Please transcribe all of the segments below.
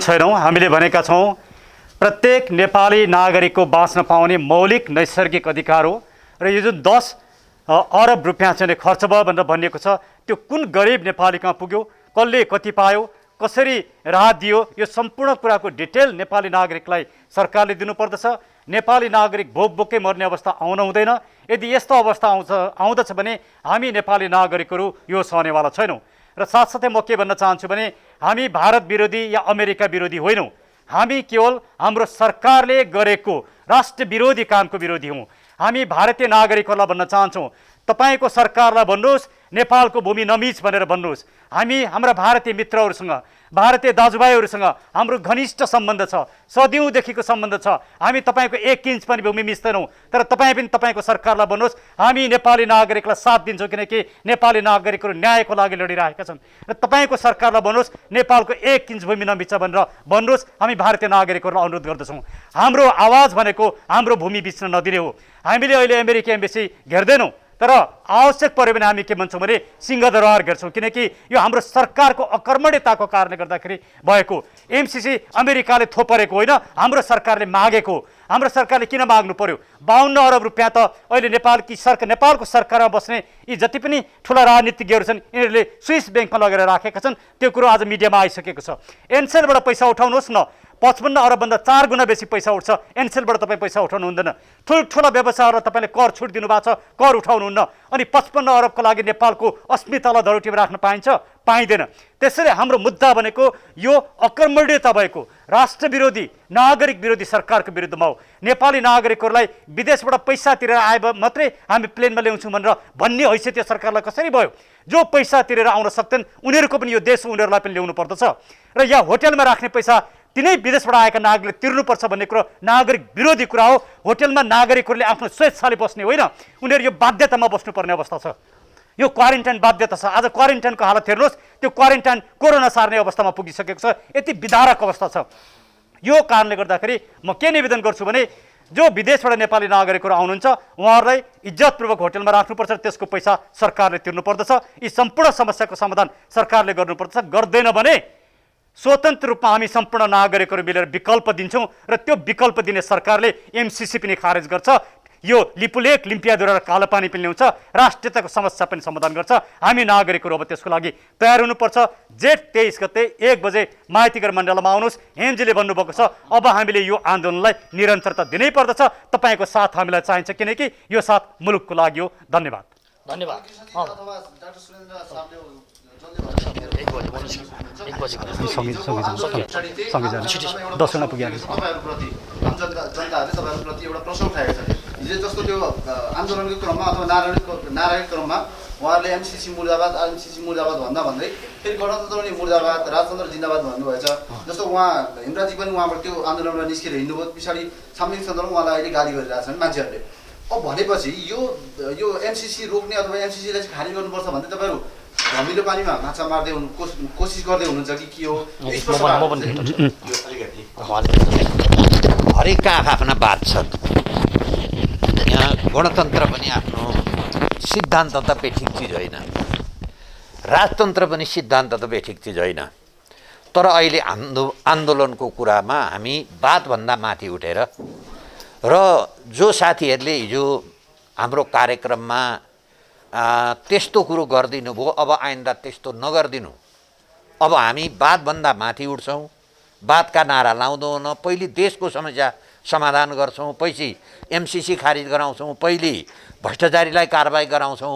छैनौँ। हामीले भनेका छौँ प्रत्येक नेपाली नागरिकको बाँच्न पाउने मौलिक नैसर्गिक अधिकार हो र यो जुन 10 अरब रुपियाँ चाहिँ खर्च भयो भनेर भनिएको छ, त्यो कुन गरिब नेपाली कहाँ पुग्यो, कसले कति पायो, कसरी राहत दियो, यो सम्पूर्ण कुराको डिटेल नेपाली नागरिकलाई सरकारले दिनुपर्दछ। नेपाली नागरिक भोक भोकै मर्ने अवस्था आउन हुँदैन। यदि यस्तो अवस्था आउँदछ भने हामी नेपाली नागरिकहरू यो सहनेवाला छैनौँ। र साथसाथै म के भन्न चाहन्छु भने हामी भारत विरोधी या अमेरिका विरोधी होइनौँ। हामी केवल हाम्रो सरकारले गरेको राष्ट्र विरोधी कामको विरोधी हौँ। हामी भारतीय नागरिकहरूलाई भन्न चाहन्छौँ, तपाईको सरकारलाई भन्नुहोस् नेपालको भूमि नमिच भनेर भन्नुहोस्। हामी हाम्रा भारतीय मित्रहरूसँग, भारतीय दाजुभाइहरूसँग हाम्रो घनिष्ठ सम्बन्ध छ, सदियौँदेखिको सम्बन्ध छ। हामी तपाईँको 1 इन्च पनि भूमि मिच्दैनौँ। तर तपाईँ पनि तपाईँको सरकारलाई भन्नुहोस् हामी नेपाली नागरिकलाई साथ दिन्छौँ, किनकि नेपाली नागरिकहरू न्यायको लागि लडिरहेका छन्। र तपाईँको सरकारलाई भन्नुहोस् नेपालको 1 इन्च भूमि नमिच्छ भनेर भन्नुहोस्। हामी भारतीय नागरिकहरूलाई अनुरोध गर्दछौँ, हाम्रो आवाज भनेको हाम्रो भूमि बिच्न नदिने हो। हामीले अहिले अमेरिकी एम्बेसी घेर्दैनौँ, तर आवश्यक पर्यो भने हामी के भन्छौँ भने सिंहदरबार घेर्छौँ, किनकि यो हाम्रो सरकारको अकर्मण्यताको कारणले गर्दाखेरि भएको। एमसीसी अमेरिकाले थोपरेको होइन, हाम्रो सरकारले मागेको। हाम्रो सरकारले किन माग्नु पर्यो? 52 अरब रुपियाँ त अहिले नेपालको सरकारमा बस्ने यी जति पनि ठुला राजनीतिज्ञहरू छन् यिनीहरूले स्विस ब्याङ्कमा लगेर राखेका छन्। त्यो कुरो आज मिडियामा आइसकेको छ। एनसेलबाट पैसा उठाउनुहोस् न, 55 अरबभन्दा 4 गुणा बेसी पैसा उठ्छ। एनसेलबाट तपाईँ पैसा उठाउनु हुँदैन। ठुल्ठुला व्यवसायहरूलाई तपाईँले कर छुट दिनुभएको छ, कर उठाउनुहुन्न। अनि 55 अरबको लागि नेपालको अस्मितालाई धरोटीमा राख्न पाइन्छ? पाइँदैन। त्यसैले हाम्रो मुद्दा भनेको यो अकर्मण्यता भएको राष्ट्र विरोधी नागरिक विरोधी सरकारको विरुद्धमा हो। नेपाली नागरिकहरूलाई विदेशबाट पैसा तिरेर आए मात्रै हामी प्लेनमा ल्याउँछौँ भनेर भन्ने हैसियत यो सरकारलाई कसरी भयो? जो पैसा तिरेर आउन सक्छन् उनीहरूको पनि यो देश उनीहरूलाई पनि ल्याउनु पर्दछ। र यहाँ होटलमा राख्ने पैसा तिनै विदेशबाट आएका नागरिकले तिर्नुपर्छ भन्ने कुरो नागरिक विरोधी कुरा हो। होटलमा नागरिकहरूले आफ्नो स्वेच्छाले बस्ने होइन, उनीहरू यो बाध्यतामा बस्नुपर्ने अवस्था छ। यो क्वारेन्टाइन बाध्यता छ। आज क्वारेन्टाइनको हालत हेर्नुहोस्, त्यो क्वारेन्टाइन कोरोना सार्ने अवस्थामा पुगिसकेको छ। यति विदारक अवस्था छ। यो कारणले गर्दाखेरि म के निवेदन गर्छु भने जो विदेशबाट नेपाली नागरिकहरू आउनुहुन्छ उहाँहरूलाई इज्जतपूर्वक होटलमा राख्नुपर्छ, त्यसको पैसा सरकारले तिर्नुपर्दछ। यी सम्पूर्ण समस्याको समाधान सरकारले गर्नुपर्दछ। गर्दैन भने स्वतन्त्र रूपमा हामी सम्पूर्ण नागरिकहरू मिलेर विकल्प दिन्छौँ र त्यो विकल्प दिने सरकारले एमसीसी पनि खारेज गर्छ। यो लिपुलेक लिम्पियाद्वारा कालोपानी पनि ल्याउँछ, राष्ट्रियताको समस्या पनि समाधान गर्छ। हामी नागरिकहरू अब त्यसको लागि तयार हुनुपर्छ। जेठ 23 गते 1 बजे माइतीघर मण्डलमा आउनुहोस्। हेन्जीले भन्नुभएको छ अब हामीले यो आन्दोलनलाई निरन्तरता दिनै पर्दछ। तपाईँको साथ हामीलाई चाहिन्छ, किनकि यो साथ मुलुकको लागि हो। धन्यवाद। धन्यवाद। दसजना पुगिहाल्छ। हिजो जस्तो त्यो आन्दोलनको क्रममा अथवा नारायणको क्रममा उहाँहरूले एमसीसी मुर्दाबाद भन्दा भन्दै फेरि गणतन्त्र मुर्दाबाद, राजतन्त्र जिन्दाबाद भन्नुभएछ। जस्तो उहाँ हेमराजी पनि उहाँबाट त्यो आन्दोलनमा निस्केर हिँड्नुभयो, पछाडि सामूहिक सदनमा उहाँलाई अहिले गाली गरिरहेछन् मान्छेहरूले। अब भनेपछि यो एमसीसी रोक्ने अथवा एमसीसीलाई चाहिँ खारिज गर्नुपर्छ भन्दै तपाईँहरू धमिलो पानीमा माछा मार्दै कोसिस गर्दै हुनुहुन्छ कि के हो? हरेकका आफ्ना बात छन्। यहाँ गणतन्त्र पनि आफ्नो सिद्धान्त त बेठिक चिज होइन, राजतन्त्र पनि सिद्धान्त त बेठिक चिज होइन। तर अहिले आन्दोलनको कुरामा हामी बातभन्दा माथि उठेर र जो साथीहरूले हिजो हाम्रो कार्यक्रममा त्यस्तो कुरो गरिदिनु भयो, अब आइन्दा त्यस्तो नगरिदिनु। अब हामी बातभन्दा माथि उठ्छौँ, बातका नारा लाउँदैनौँ। पहिले देशको समस्या समाधान गर्छौँ, पछि एमसीसी खारिज गराउँछौँ, पहिले भ्रष्टाचारीलाई कारबाही गराउँछौँ,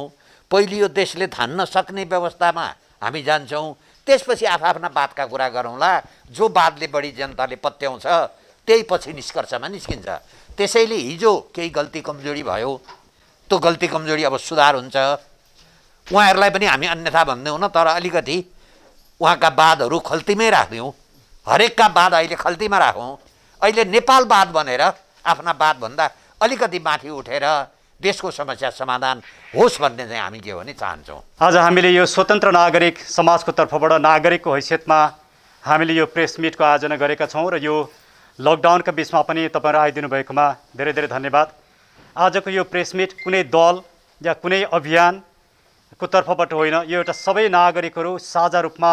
पहिले यो देशले धान्न सक्ने व्यवस्थामा हामी जान्छौँ, त्यसपछि आफ्ना बातका कुरा गरौँला। जो बातले बढी जनताले पत्याउँछ त्यही पछि निष्कर्षमा निस्किन्छ। त्यसैले हिजो केही गल्ती कमजोरी भयो, त्यो गल्ती कमजोरी अब सुधार हुन्छ। उहाँहरूलाई पनि हामी अन्यथा भन्दैनौँ, तर अलिकति उहाँका बातहरू खल्तीमै राख्दिउँ। हरेकका बात अहिले खल्तीमा राखौँ। अहिले नेपालवाद भनेर आफ्ना बातभन्दा अलिकति माथि उठेर देशको समस्या समाधान होस् भन्ने चाहिँ हामी के भने चाहन्छौँ। आज हामीले यो स्वतन्त्र नागरिक समाजको तर्फबाट नागरिकको हैसियतमा हामीले यो प्रेस मिटको आयोजना गरेका छौँ र यो लकडाउनका बिचमा पनि तपाईँहरू आइदिनु भएकोमा धेरै धेरै धन्यवाद। आजको यो प्रेस मिट कुनै दल या कुनै अभियानको तर्फबाट होइन, यो एउटा सबै नागरिकहरू साझा रूपमा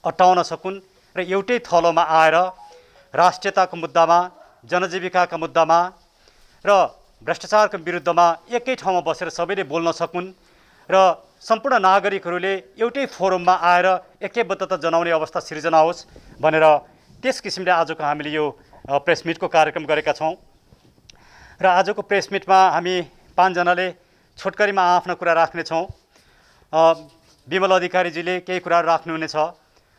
अटाउन सकुन् र एउटै थलोमा आएर राष्ट्रियताको मुद्दामा, जनजीविकाका मुद्दामा र भ्रष्टाचारको विरुद्धमा एकै ठाउँमा बसेर सबैले बोल्न सकुन् र सम्पूर्ण नागरिकहरूले एउटै फोरममा आएर एकैबद्धता जनाउने अवस्था सिर्जना होस् भनेर त्यस किसिमले आजको हामीले यो प्रेस मिटको कार्यक्रम गरेका छौँ। र आजको प्रेस मिटमा हामी 5 जनाले छोटकरीमा आफ्ना कुरा राख्नेछौँ। विमल अधिकारीजीले केही कुराहरू राख्नुहुनेछ,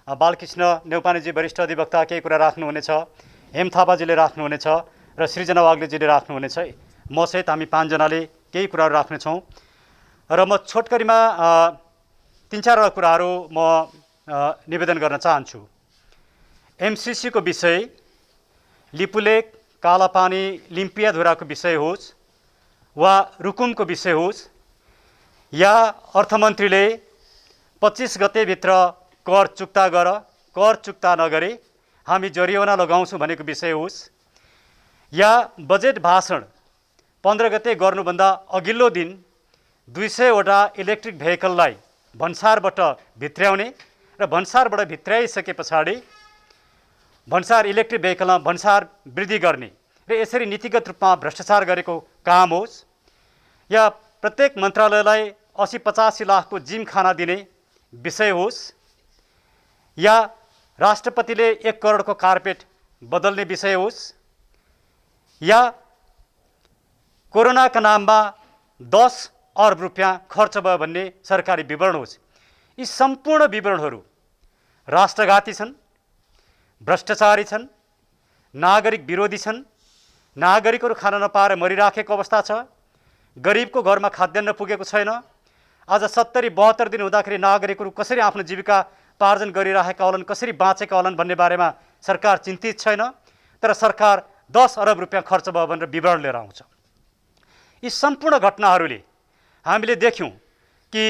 बालकृष्ण नेउपानेजी वरिष्ठ अधिवक्ता केही कुरा राख्नुहुनेछ, हेम थापाजीले राख्नुहुनेछ र सृजना वाग्लेजीले राख्नुहुनेछ। म सहित हामी 5 जनाले केही कुराहरू राख्नेछौँ र म छोटकरीमा 3-4 कुराहरू म निवेदन गर्न चाहन्छु। एमसीसीको विषय, लिपुलेक, कालापानी, लिम्पियाधुराको विषय होस् वा रुकुमको विषय होस् या अर्थमन्त्रीले 25 गतेभित्र कर चुक्ता गर, कर चुक्ता नगरे हामी जरिवाना लगाउँछौँ भनेको विषय होस् या बजेट भाषण 15 गते गर्नुभन्दा अघिल्लो दिन 200वटा इलेक्ट्रिक भेहिकललाई भन्सारबाट भित्र्याउने र भन्सारबाट भित्र्याइसके पछाडि भन्सार इलेक्ट्रिक भेहिकलमा भन्सार वृद्धि गर्ने र यसरी नीतिगत रूपमा भ्रष्टाचार गरेको काम होस् या प्रत्येक मन्त्रालयलाई 80-85 लाखको जिम खाना दिने विषय होस् या राष्ट्रपतिले 1 करोडको कार्पेट बदल्ने विषय होस् या कोरोनाका नाममा 10 अर्ब रुपियाँ खर्च भयो भन्ने सरकारी विवरण होस्। यी सम्पूर्ण विवरणहरू राष्ट्रघाती छन्, भ्रष्टाचारी छन्, नागरिक विरोधी छन्, नागरिकहरू खान नपाएर मरिराखेको अवस्था छ, गरिबको घरमा खाद्यान्न पुगेको छैन। आज 70-72 दिन हुँदाखेरि नागरिकहरू कसरी आफ्नो जीविका पार्जन गरिरहेका होलान्, कसरी बाँचेका होलान् भन्ने बारेमा सरकार चिन्तित छैन, तर सरकार 10 अरब रुपियाँ खर्च भयो भनेर विवरण लिएर आउँछ। यी सम्पूर्ण घटनाहरूले हामीले देख्यौँ कि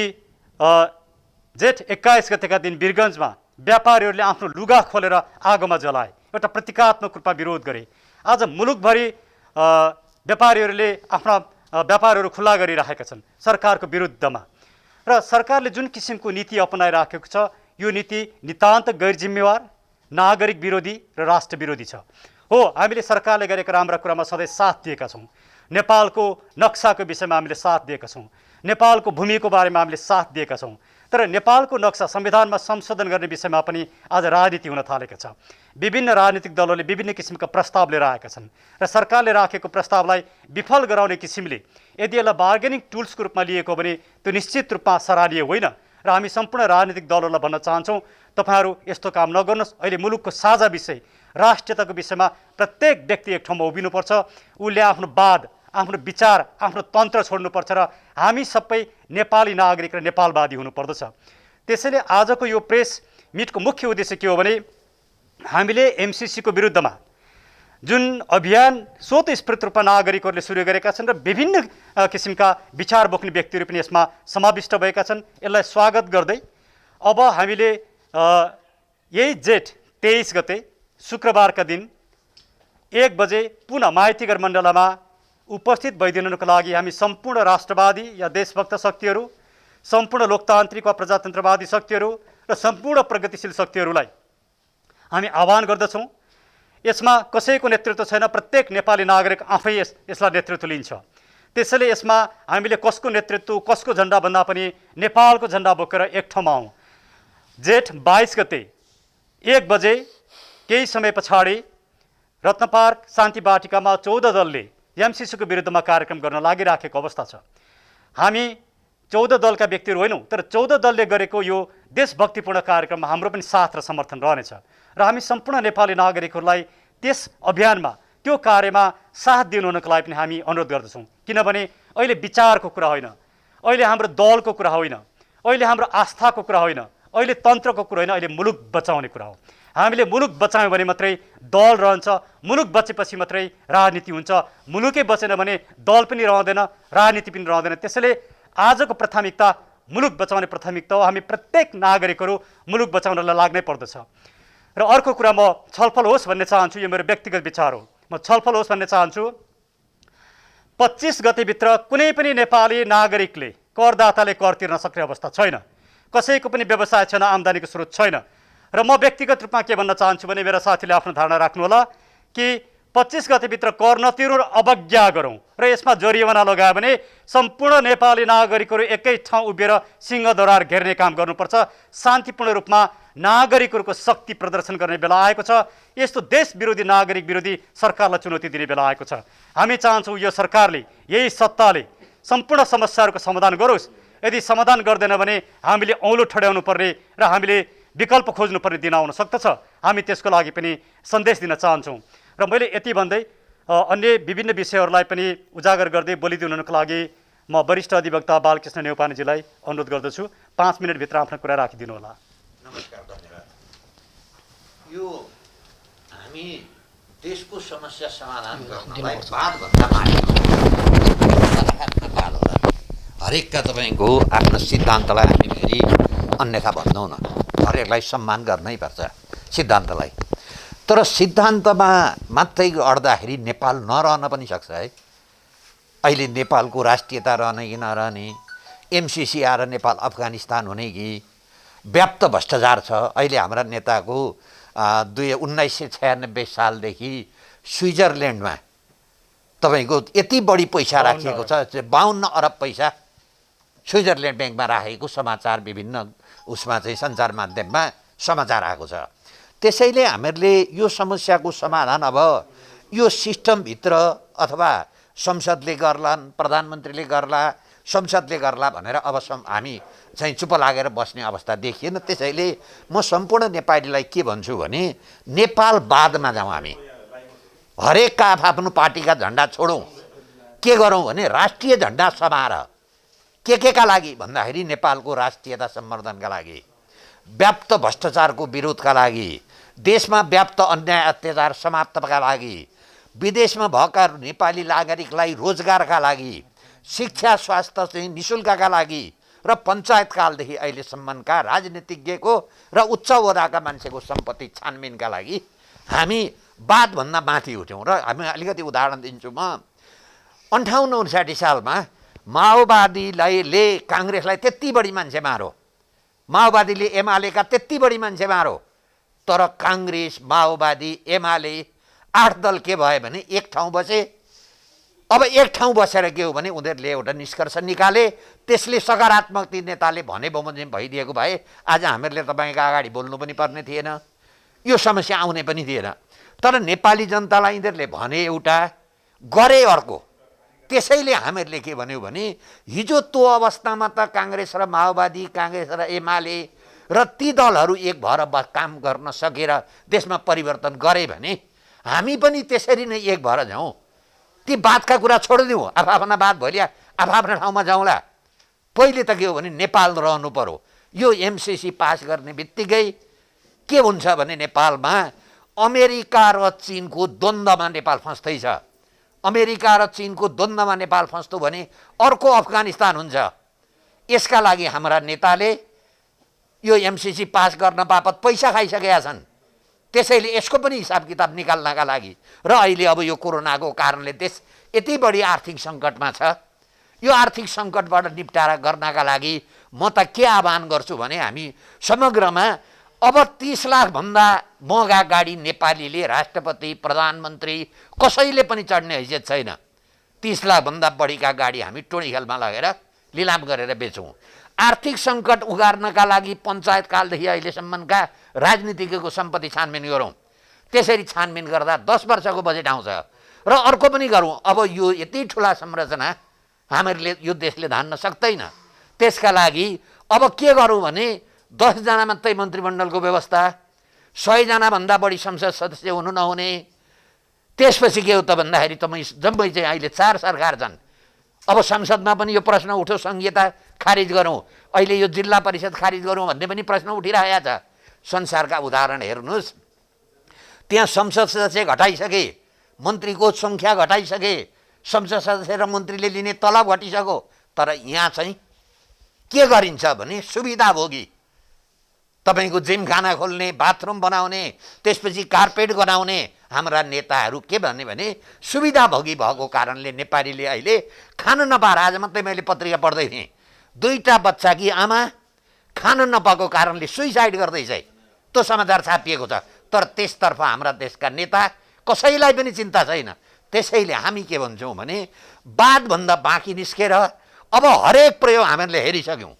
जेठ 21 गतेका दिन वीरगन्जमा व्यापारीहरूले आफ्नो लुगा खोलेर आगोमा जलाए, एउटा प्रतीकात्मक रूपमा विरोध गरे। आज मुलुकभरि व्यापारीहरूले आफ्ना व्यापारहरू खुल्ला गरिरहेका छन् सरकारको विरुद्धमा र सरकारले जुन किसिमको नीति अपनाइराखेको छ यो नीति नितान्त गैर जिम्मेवार, नागरिक विरोधी र राष्ट्र विरोधी छ। हो, हामीले सरकारले गरेका राम्रा कुरामा सधैँ साथ दिएका छौँ। नेपालको नक्साको विषयमा हामीले साथ दिएका छौँ, नेपालको भूमिको बारेमा हामीले साथ दिएका छौँ, तर नेपालको नक्सा संविधानमा संशोधन गर्ने विषयमा पनि आज राजनीति हुन थालेको छ। विभिन्न राजनीतिक दलहरूले विभिन्न किसिमका प्रस्ताव लिएर आएका छन् र सरकारले राखेको प्रस्तावलाई विफल गराउने किसिमले यदि यसलाई बार्गेनिङ टुल्सको रूपमा लिएको भने त्यो निश्चित रूपमा सराहनीय होइन र हामी सम्पूर्ण राजनीतिक दलहरूलाई भन्न चाहन्छौँ, तपाईँहरू यस्तो काम नगर्नुहोस्। अहिले मुलुकको साझा विषय राष्ट्रियताको विषयमा प्रत्येक व्यक्ति एक ठाउँमा उभिनुपर्छ, उसले आफ्नो वाद, आफ्नो विचार, आफ्नो तन्त्र छोड्नुपर्छ र हामी सबै नेपाली नागरिक र नेपालवादी हुनुपर्दछ। त्यसैले आजको यो प्रेस मिटको मुख्य उद्देश्य के हो भने हामीले एमसीसीको विरुद्धमा जुन अभियान स्वतस्फूर्त रूपमा नागरिकहरूले सुरु गरेका छन् र विभिन्न किसिमका विचार बोक्ने व्यक्तिहरू पनि यसमा समाविष्ट भएका छन्, यसलाई स्वागत गर्दै अब हामीले यही जेठ 23 गते शुक्रबारका दिन 1 बजे पुनः माइतीघर मण्डलमा उपस्थित भइदिनुको लागि हामी सम्पूर्ण राष्ट्रवादी या देशभक्त शक्तिहरू, सम्पूर्ण लोकतान्त्रिक वा प्रजातन्त्रवादी शक्तिहरू र सम्पूर्ण प्रगतिशील शक्तिहरूलाई हामी आह्वान गर्दछौँ। यसमा कसैको नेतृत्व छैन, प्रत्येक नेपाली नागरिक आफै यसलाई नेतृत्व लिन्छ। त्यसैले यसमा हामीले कसको नेतृत्व, कसको झन्डा भन्दा पनि नेपालको झन्डा बोकेर एक ठाउँमा आउँ। जेठ 22 गते 1 बजे केही समय पछाडि रत्नपार्क शान्ति बाटिकामा 14 दलले एमसीसीको विरुद्धमा कार्यक्रम गर्न लागिराखेको अवस्था छ। हामी 14 दलका व्यक्तिहरू होइनौँ, तर 14 दलले गरेको यो देशभक्तिपूर्ण कार्यक्रममा हाम्रो पनि साथ र समर्थन रहनेछ र हामी सम्पूर्ण नेपाली नागरिकहरूलाई त्यस अभियानमा, त्यो कार्यमा साथ दिनुहुनको लागि पनि हामी अनुरोध गर्दछौँ। किनभने अहिले विचारको कुरा होइन, अहिले हाम्रो दलको कुरा होइन, अहिले हाम्रो आस्थाको कुरा होइन, अहिले तन्त्रको कुरा होइन, अहिले मुलुक बचाउने कुरा हो। हामीले मुलुक बचायौँ भने मात्रै दल रहन्छ, मुलुक बचेपछि मात्रै राजनीति हुन्छ। मुलुकै बचेन भने दल पनि रहँदैन, राजनीति पनि रहँदैन। त्यसैले आजको प्राथमिकता मुलुक बचाउने प्राथमिकता हो। हामी प्रत्येक नागरिकहरू मुलुक बचाउनलाई लाग्नै पर्दछ। र अर्को कुरा, म छलफल होस् भन्ने चाहन्छु, यो मेरो व्यक्तिगत विचार हो, म छलफल होस् भन्ने चाहन्छु। 25 गतेभित्र कुनै पनि नेपाली नागरिकले, करदाताले कर तिर्न सक्ने अवस्था छैन, कसैको पनि व्यवसाय छैन, आम्दानीको स्रोत छैन र म व्यक्तिगत रूपमा के भन्न चाहन्छु भने मेरा साथीले आफ्नो धारणा राख्नुहोला कि 25 गतेभित्र कर नतिरौँ र अवज्ञा गरौँ र यसमा जरिवाना लगायो भने सम्पूर्ण नेपाली नागरिकहरू एकै ठाउँ उभिएर सिंहदरबार घेर्ने काम गर्नुपर्छ। शान्तिपूर्ण रूपमा नागरिकहरूको शक्ति प्रदर्शन गर्ने बेला आएको छ। यस्तो देश विरोधी नागरिक विरोधी सरकारलाई चुनौती दिने बेला आएको छ। हामी चाहन्छौँ यो सरकारले, यही सत्ताले सम्पूर्ण समस्याहरूको समाधान गरोस्। यदि समाधान गर्दैन भने हामीले औँलो ठड्याउनु पर्ने र हामीले विकल्प खोज्नुपर्ने दिन आउन सक्दछ। हामी त्यसको लागि पनि सन्देश दिन चाहन्छौँ। र मैले यति भन्दै अन्य विभिन्न विषयहरूलाई पनि उजागर गर्दै बोलिदिनुको लागि म वरिष्ठ अधिवक्ता बालकृष्ण नेउपानेजीलाई अनुरोध गर्दछु। 5 मिनटभित्र आफ्नो कुरा राखिदिनु होला। नमस्कार, धन्यवाद। यो हामी देशको समस्या समाधान गर्नलाई बादभन्दा माथि बाद होला। हरेकका तपाईँको आफ्नो सिद्धान्तलाई हामी फेरि अन्यथा भन्दैनौँ न, हरेकलाई सम्मान गर्नै पर्छ सिद्धान्तलाई। तर सिद्धान्तमा मात्रै अड्दाखेरि नेपाल नरहन पनि सक्छ है। अहिले नेपालको राष्ट्रियता रहने कि नरहने, एमसिसी आएर नेपाल अफगानिस्तान हुने कि, व्याप्त भ्रष्टाचार छ। अहिले हाम्रा नेताको 1996 सालदेखि स्विजरल्यान्डमा तपाईँको यति बढी पैसा राखिएको छ, 52 अरब पैसा स्विजरल्यान्ड ब्याङ्कमा राखेको समाचार विभिन्न उसमा चाहिँ सञ्चार माध्यममा समाचार आएको छ। त्यसैले हामीहरूले यो समस्याको समाधान अब यो सिस्टमभित्र अथवा संसदले गर्लान्, प्रधानमन्त्रीले गर्ला, संसदले गर्ला भनेर अब हामी चाहिँ चुप लागेर बस्ने अवस्था देखिएन। त्यसैले म सम्पूर्ण नेपालीलाई के भन्छु भने नेपालवादमा जाउँ। हामी हरेकका आफ्नो पार्टीका झन्डा छोडौँ। के गरौँ भने राष्ट्रिय झन्डा समाएर के लागि भन्दाखेरि नेपालको राष्ट्रियता सम्वर्धनका लागि, व्याप्त भ्रष्टाचारको विरोधका लागि, देशमा व्याप्त अन्याय अत्याचार समाप्तका लागि, विदेशमा भएका नेपाली नागरिकलाई रोजगारका लागि, शिक्षा स्वास्थ्य चाहिँ निःशुल्कका लागि र पञ्चायतकालदेखि अहिलेसम्मका राजनीतिज्ञको र उच्च ओहदाका मान्छेको सम्पत्ति छानबिनका लागि हामी वादभन्दा माथि उठ्यौँ। र हामी अलिकति उदाहरण दिन्छु म। 58-59 सालमा माओवादीले काङ्ग्रेसलाई त्यति बढी मान्छे मारो, माओवादीले एमालेका त्यति बढी मान्छे मारो, तर काङ्ग्रेस, माओवादी, एमाले 8 दल के भयो भने एक ठाउँ बसे। अब एक ठाउँ बसेर के हो भने उनीहरूले एउटा निष्कर्ष निकाले। त्यसले सकारात्मक ती नेताले भने बमोजिम भइदिएको भए आज हामीहरूले तपाईँको अगाडि बोल्नु पनि पर्ने थिएन, यो समस्या आउने पनि थिएन। तर नेपाली जनतालाई यिनीहरूले भने एउटा, गरे अर्को। त्यसैले हामीहरूले के भन्यौँ भने हिजो त्यो अवस्थामा त काङ्ग्रेस र माओवादी, काङ्ग्रेस र एमाले र ती दलहरू एक भएर काम गर्न सकेर देशमा परिवर्तन गरे भने हामी पनि त्यसरी नै एक भएर जाउँ। ती बातका कुरा छोडिदिउँ, आफ्ना बात भइल्या आफ्ना ठाउँमा जाउँला। पहिले त के हो भने नेपाल रहनु पर्यो। यो एमसिसी पास गर्ने बित्तिकै के हुन्छ भने नेपालमा अमेरिका र चीनको द्वन्द्वमा नेपाल फस्दैछ। अमेरिका र चीनको द्वन्द्वमा नेपाल फस्दो भने अर्को अफगानिस्तान हुन्छ। यसका लागि हाम्रा नेताले यो एमसिसी पास गर्न बापत पैसा खाइसकेका छन्। त्यसैले यसको पनि हिसाब किताब निकाल्नका लागि र अहिले अब यो कोरोनाको कारणले देश यति बढी आर्थिक सङ्कटमा छ। यो आर्थिक सङ्कटबाट निपटारा गर्नका लागि म त के आह्वान गर्छु भने हामी समग्रमा अब 30 लाखभन्दा महँगा गाडी नेपालीले राष्ट्रपति, प्रधानमन्त्री कसैले पनि चढ्ने हैसियत छैन। 30 लाखभन्दा बढीका गाडी हामी टोडीखेलमा लगेर लिलाम गरेर बेचौँ। आर्थिक सङ्कट उगार्नका लागि पञ्चायतकालदेखि अहिलेसम्मका राजनीतिज्ञको सम्पत्ति छानबिन गरौँ। त्यसरी छानबिन गर्दा 10 वर्षको बजेट आउँछ। र अर्को पनि गरौँ। अब यो यति ठुला संरचना हामीहरूले यो देशले धान्न सक्दैन। त्यसका लागि अब के गरौँ भने 10 जना मात्रै मन्त्रीमण्डलको व्यवस्था, 100 जनाभन्दा बढी संसद सदस्य हुनु नहुने। त्यसपछि के हो त भन्दाखेरि जम्मै चाहिँ अहिले 4 सरकार छन्। अब संसदमा पनि यो प्रश्न उठ्यो, संहिता खारिज गरौँ, अहिले यो जिल्ला परिषद खारिज गरौँ भन्ने पनि प्रश्न उठिरहेको छ। संसारका उदाहरण हेर्नुहोस्, त्यहाँ संसद सदस्य घटाइसके, मन्त्रीको सङ्ख्या घटाइसके, संसद सदस्य र मन्त्रीले लिने तलब घटिसक्यो। तर यहाँ चाहिँ के गरिन्छ भने सुविधाभोगी, तपाईँको जिमखाना खोल्ने, बाथरुम बनाउने, त्यसपछि कार्पेट बनाउने हाम्रा नेताहरू के भन्ने भने सुविधाभोगी भएको कारणले नेपालीले अहिले खान नपाएर, आज मात्रै मैले पत्रिका पढ्दै थिएँ, 2टा बच्चाकी आमा खान नपाएको कारणले सुइसाइड गर्दैछ। त्यो समाचार छापिएको छ, तर त्यसतर्फ हाम्रा देशका नेता कसैलाई पनि चिन्ता छैन। त्यसैले हामी के भन्छौँ भने बादभन्दा बाँकी निस्केर अब हरेक प्रयोग हामीले हेरिसक्यौँ।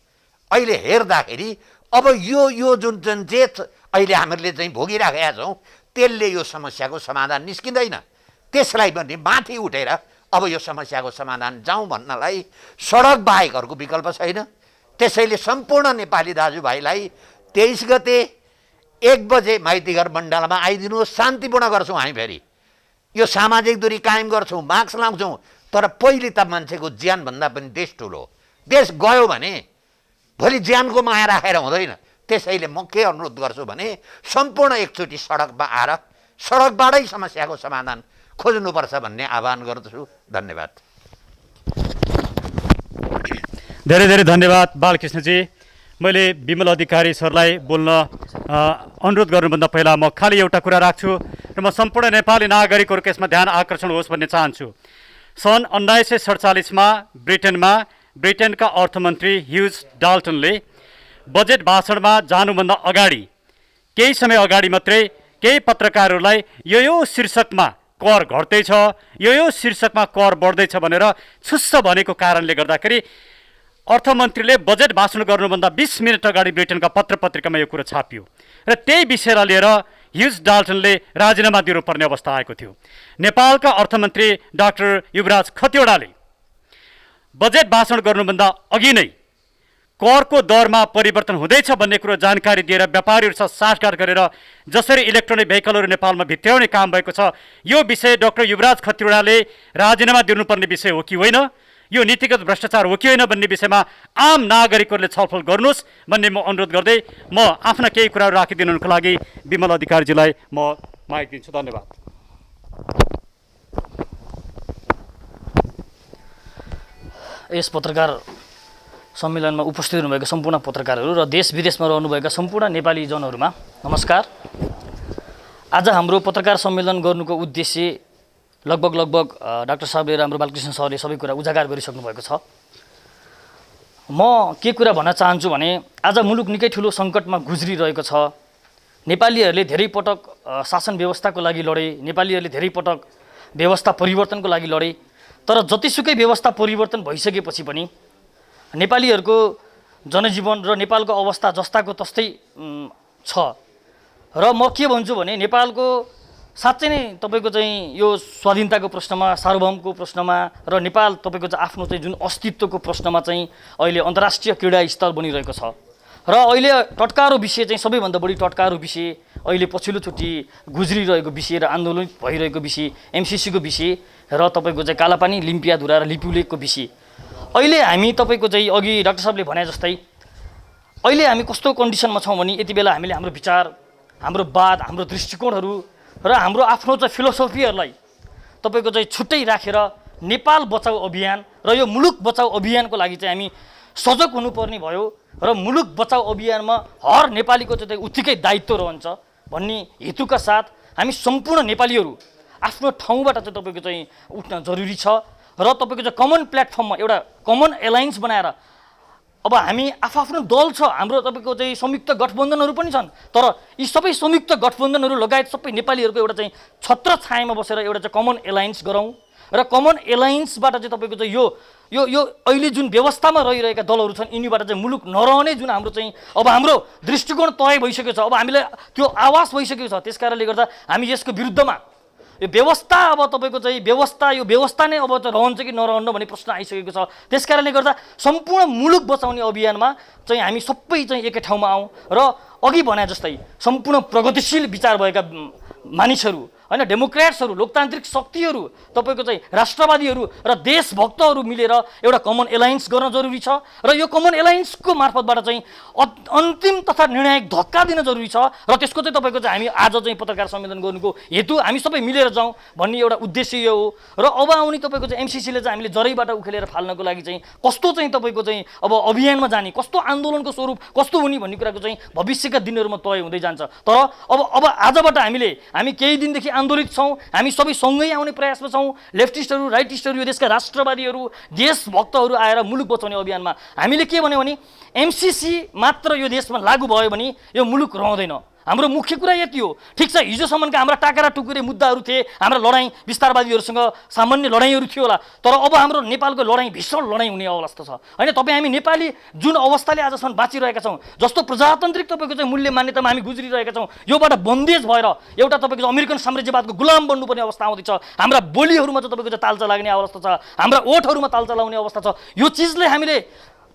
अहिले हेर्दाखेरि अब यो जुन जे अहिले हामीले चाहिँ भोगिराखेका छौँ त्यसले यो समस्याको समाधान निस्किँदैन। त्यसलाई पनि माथि उठेर अब यो समस्याको समाधान जाउँ भन्नलाई सडक बाहेक अर्को विकल्प छैन। त्यसैले सम्पूर्ण नेपाली दाजुभाइलाई 23 गते 1 बजे माइतीघर मण्डलमा आइदिनुहोस्, शान्तिपूर्ण गर्छौँ हामी। फेरि यो सामाजिक दूरी कायम गर्छौँ, मास्क लाउँछौँ, तर पहिले त मान्छेको ज्यानभन्दा पनि देश ठुलो। देश गयो भने भोलि ज्यानको माया राखेर हुँदैन। त्यसैले म के अनुरोध गर्छु भने सम्पूर्ण एकचोटि सडकमा आएर सडकबाटै समस्याको समाधान खोज्नुपर्छ भन्ने आह्वान गर्दछु। धन्यवाद। धेरै धेरै धन्यवाद बालकृष्णजी। मैले विमल अधिकारी सरलाई बोल्न अनुरोध गर्नुभन्दा पहिला म खालि एउटा कुरा राख्छु र म सम्पूर्ण नेपाली नागरिकहरूको यसमा ध्यान आकर्षण होस् भन्ने चाहन्छु। सन् 1947मा ब्रिटेनका अर्थमन्त्री ह्युज डाल्टनले बजेट भाषणमा जानुभन्दा अगाडि केही समय अगाडि मात्रै केही पत्रकारहरूलाई यो शीर्षकमा कर घट्दैछ, यो शीर्षकमा कर बढ्दैछ भनेर छुस्स भनेको कारणले गर्दाखेरि अर्थमन्त्रीले बजेट भाषण गर्नुभन्दा 20 मिनट अगाडि ब्रिटेनका पत्रिकामा यो कुरो छापियो र त्यही विषयलाई लिएर ह्युज डाल्टनले राजीनामा दिनुपर्ने अवस्था आएको थियो। नेपालका अर्थमन्त्री डाक्टर युवराज खतिवडाले बजेट भाषण गर्नुभन्दा अघि नै करको दरमा परिवर्तन हुँदैछ भन्ने कुरो जानकारी दिएर व्यापारीहरूसँग साठगाँठ गरेर जसरी इलेक्ट्रोनिक भेहिकलहरू नेपालमा भित्र्याउने काम भएको छ, यो विषय डाक्टर युवराज खतिवडाले राजीनामा दिनुपर्ने विषय हो कि होइन, यो नीतिगत भ्रष्टाचार हो कि होइन भन्ने विषयमा आम नागरिकहरूले छलफल गर्नुहोस् भन्ने म अनुरोध गर्दै म आफ्ना केही कुराहरू राखिदिनुको लागि विमल अधिकारीजीलाई म माइक दिन्छु। धन्यवाद। यस पत्रकार सम्मेलनमा उपस्थित हुनुभएका सम्पूर्ण पत्रकारहरू र देश विदेशमा रहनुभएका सम्पूर्ण नेपाली जनहरूमा नमस्कार। आज हाम्रो पत्रकार सम्मेलन गर्नुको उद्देश्य लगभग डाक्टर साहबले र हाम्रो बालकृष्ण सरले सबै कुरा उजागर गरिसक्नु भएको छ। म के कुरा भन्न चाहन्छु भने आज मुलुक निकै ठुलो सङ्कटमा गुज्रिरहेको छ। नेपालीहरूले धेरै पटक शासन व्यवस्थाको लागि लडे, नेपालीहरूले धेरै पटक व्यवस्था परिवर्तनको लागि लडे, तर जतिसुकै व्यवस्था परिवर्तन भइसकेपछि पनि नेपालीहरूको जनजीवन र नेपालको अवस्था जस्ताको तस्तै छ। र म के भन्छु भने नेपालको साँच्चै नै तपाईँको चाहिँ यो स्वाधीनताको प्रश्नमा, सार्वभौमको प्रश्नमा र नेपाल तपाईँको चाहिँ आफ्नो चाहिँ जुन अस्तित्वको प्रश्नमा चाहिँ अहिले अन्तर्राष्ट्रिय क्रीडा स्थल बनिरहेको छ। र अहिले टटकारो विषय चाहिँ सबैभन्दा बढी टटकारो विषय अहिले पछिल्लोचोटि गुज्रिरहेको विषय र आन्दोलन भइरहेको विषय एमसिसीको विषय र तपाईँको चाहिँ कालापानी, लिम्पियाधुरा र लिपुलेकको विषय। अहिले हामी तपाईँको चाहिँ अघि डाक्टर साहबले भने जस्तै अहिले हामी कस्तो कन्डिसनमा छौँ भने यति बेला हामीले हाम्रो विचार, हाम्रो वाद, हाम्रो दृष्टिकोणहरू र हाम्रो आफ्नो चाहिँ फिलोसफीहरूलाई तपाईँको चाहिँ छुट्टै राखेर नेपाल बचाउ अभियान र यो मुलुक बचाउ अभियानको लागि चाहिँ हामी सजग हुनुपर्ने भयो र मुलुक बचाउ अभियानमा हर नेपालीको चाहिँ उत्तिकै दायित्व रहन्छ भन्ने हेतुका साथ हामी सम्पूर्ण नेपालीहरू आफ्नो ठाउँबाट चाहिँ तपाईँको चाहिँ उठ्न जरुरी छ र तपाईँको चाहिँ कमन प्लेटफर्ममा एउटा कमन एलायन्स बनाएर अब हामी आफ्नो दल छ, हाम्रो तपाईँको चाहिँ संयुक्त गठबन्धनहरू पनि छन्, तर यी सबै संयुक्त गठबन्धनहरू लगायत सबै नेपालीहरूको एउटा चाहिँ छत्र छायामा बसेर एउटा चाहिँ कमन एलायन्स गरौँ र कमन एलायन्सबाट चाहिँ तपाईँको चाहिँ यो यो यो अहिले जुन व्यवस्थामा रहिरहेका दलहरू छन् यिनीबाट चाहिँ मुलुक नरहने जुन हाम्रो चाहिँ अब हाम्रो दृष्टिकोण तय भइसकेको छ, अब हामीलाई त्यो आवाज भइसकेको छ। त्यस कारणले गर्दा हामी यसको विरुद्धमा यो व्यवस्था अब तपाईँको चाहिँ यो व्यवस्था नै अब चाहिँ रहन्छ कि नरहन्न भन्ने प्रश्न आइसकेको छ। त्यस कारणले गर्दा सम्पूर्ण मुलुक बचाउने अभियानमा चाहिँ हामी सबै चाहिँ एकै ठाउँमा आउँ र अघि भने जस्तै सम्पूर्ण प्रगतिशील विचार भएका मानिसहरू हैन, डेमोक्रेट्सहरू, लोकतान्त्रिक शक्तिहरू, तपाईँको चाहिँ राष्ट्रवादीहरू र देशभक्तहरू मिलेर एउटा कमन एलायन्स गर्न जरुरी छ र यो कमन एलायन्सको मार्फतबाट चाहिँ अन्तिम तथा निर्णायक धक्का दिन जरुरी छ र त्यसको चाहिँ तपाईँको चाहिँ हामी आज चाहिँ पत्रकार सम्मेलन गर्नुको हेतु हामी सबै मिलेर जाउँ भन्ने एउटा उद्देश्य यो हो। र अब आउने तपाईँको चाहिँ एमसिसीले चाहिँ हामीले जरैबाट उखेलेर फाल्नको लागि चाहिँ कस्तो चाहिँ तपाईँको चाहिँ अब अभियानमा जाने, कस्तो आन्दोलनको स्वरूप कस्तो हुने भन्ने कुराको चाहिँ भविष्यका दिनहरूमा तय हुँदै जान्छ। तर अब आजबाट हामी केही दिनदेखि आन्दोलित छौँ, हामी सबै सँगै आउने प्रयासमा छौँ। लेफ्टिस्टहरू, राइटिस्टहरू, यो देशका राष्ट्रवादीहरू, देशभक्तहरू आएर मुलुक बचाउने अभियानमा हामीले के भन्यो भने एमसिसी मात्र यो देशमा लागू भयो भने यो मुलुक रहँदैन। हाम्रो मुख्य कुरा यति हो। ठिक छ, हिजोसम्मका हाम्रा टाकरा टुकुरे मुद्दाहरू थिए, हाम्रा लडाइँ विस्तारवादीहरूसँग सामान्य लडाइँहरू थियो होला, तर अब हाम्रो नेपालको लडाइँ भीषण लडाइँ हुने अवस्था छ होइन। तपाईँ हामी नेपाली जुन अवस्थाले आजसम्म बाँचिरहेका छौँ, जस्तो प्रजातान्त्रिक तपाईँको चाहिँ मूल्य मान्यतामा हामी गुज्रिरहेका छौँ, योबाट बन्देज भएर एउटा तपाईँको अमेरिकन साम्राज्यवादको गुलाम बन्नुपर्ने अवस्था आउँदैछ। हाम्रा बोलीहरूमा चाहिँ तपाईँको चाहिँ तालचा लाग्ने अवस्था छ, हाम्रा ओठहरूमा तालचा लाउने अवस्था छ। यो चिजले हामीले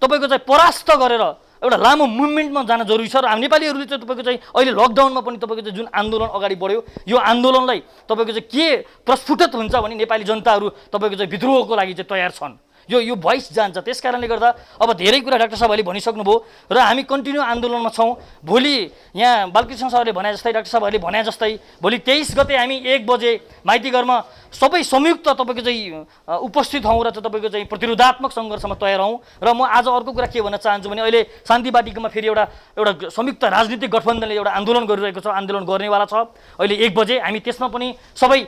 तपाईँको चाहिँ परास्त गरेर एउटा लामो मुभमेन्टमा जान जरुरी छ। र हामी नेपालीहरूले चाहिँ तपाईँको चाहिँ अहिले लकडाउनमा पनि तपाईँको चाहिँ जुन आन्दोलन अगाडि बढ्यो, यो आन्दोलनलाई तपाईँको चाहिँ के प्रस्फुटित हुन्छ भने नेपाली जनताहरू तपाईँको चाहिँ विद्रोहको लागि चाहिँ तयार छन्। यो भोइस जान्छ। त्यस कारणले गर्दा अब धेरै कुरा डाक्टर साहबहरूले भनिसक्नुभयो र हामी कन्टिन्यू आन्दोलनमा छौँ। भोलि यहाँ बालकृष्ण सरले भने जस्तै, डाक्टर साहबहरूले भने जस्तै, भोलि 23 गते हामी 1 बजे माइतीघरमा सबै संयुक्त तपाईँको चाहिँ उपस्थित हौँ र तपाईँको चाहिँ प्रतिरोधात्मक सङ्घर्षमा तयार हौँ। र म आज अर्को कुरा के भन्न चाहन्छु भने अहिले शान्ति बाटिकामा फेरि एउटा संयुक्त राजनीतिक गठबन्धनले एउटा आन्दोलन गरिरहेको छ, आन्दोलन गर्नेवाला छ अहिले 1 बजे। हामी त्यसमा पनि सबै